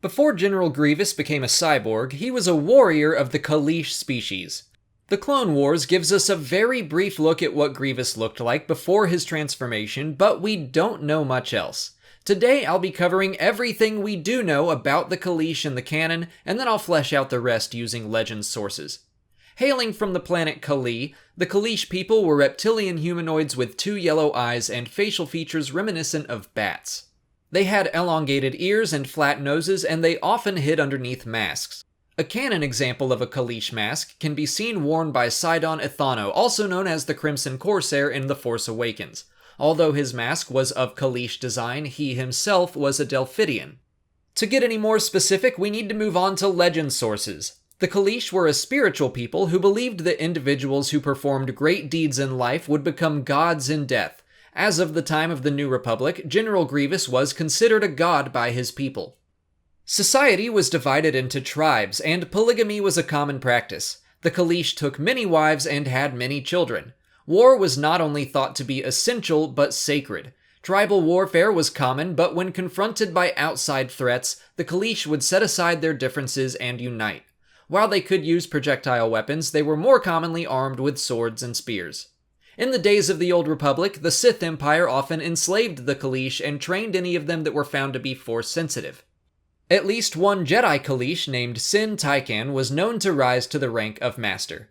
Before General Grievous became a cyborg, he was a warrior of the Kaleesh species. The Clone Wars gives us a very brief look at what Grievous looked like before his transformation, but we don't know much else. Today I'll be covering everything we do know about the Kaleesh in the canon, and then I'll flesh out the rest using legend sources. Hailing from the planet Kaleesh, the Kaleesh people were reptilian humanoids with 2 yellow eyes and facial features reminiscent of bats. They had elongated ears and flat noses, and they often hid underneath masks. A canon example of a Kaleesh mask can be seen worn by Sidon Ithano, also known as the Crimson Corsair in The Force Awakens. Although his mask was of Kaleesh design, he himself was a Delphidian. To get any more specific, we need to move on to legend sources. The Kaleesh were a spiritual people who believed that individuals who performed great deeds in life would become gods in death. As of the time of the New Republic, General Grievous was considered a god by his people. Society was divided into tribes, and polygamy was a common practice. The Kaleesh took many wives and had many children. War was not only thought to be essential, but sacred. Tribal warfare was common, but when confronted by outside threats, the Kaleesh would set aside their differences and unite. While they could use projectile weapons, they were more commonly armed with swords and spears. In the days of the Old Republic, the Sith Empire often enslaved the Kaleesh and trained any of them that were found to be Force-sensitive. At least one Jedi Kaleesh named Sin Taikan was known to rise to the rank of Master.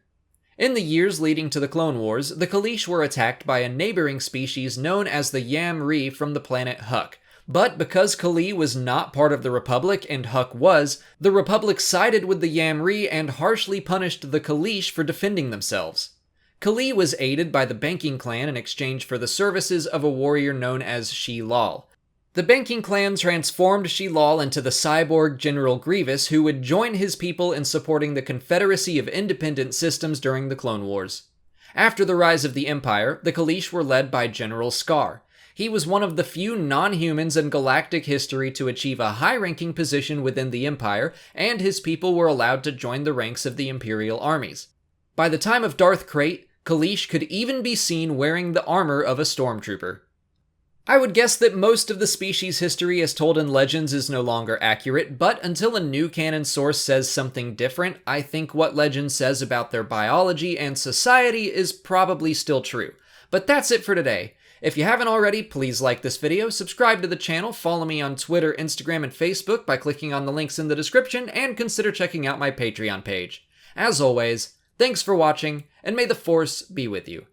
In the years leading to the Clone Wars, the Kaleesh were attacked by a neighboring species known as the Yam-Re from the planet Huk. But because Kaleesh was not part of the Republic and Huk was, the Republic sided with the Yam-Re and harshly punished the Kaleesh for defending themselves. Kaleesh was aided by the Banking Clan in exchange for the services of a warrior known as Shi-Lal. The Banking Clan transformed Shi-Lal into the cyborg General Grievous, who would join his people in supporting the Confederacy of Independent Systems during the Clone Wars. After the rise of the Empire, the Kaleesh were led by General Skye. He was one of the few non-humans in galactic history to achieve a high-ranking position within the Empire, and his people were allowed to join the ranks of the Imperial armies. By the time of Darth Krayt, Kaleesh could even be seen wearing the armor of a stormtrooper. I would guess that most of the species' history as told in legends is no longer accurate, but until a new canon source says something different, I think what legend says about their biology and society is probably still true. But that's it for today. If you haven't already, please like this video, subscribe to the channel, follow me on Twitter, Instagram, and Facebook by clicking on the links in the description, and consider checking out my Patreon page. As always, thanks for watching, and may the Force be with you.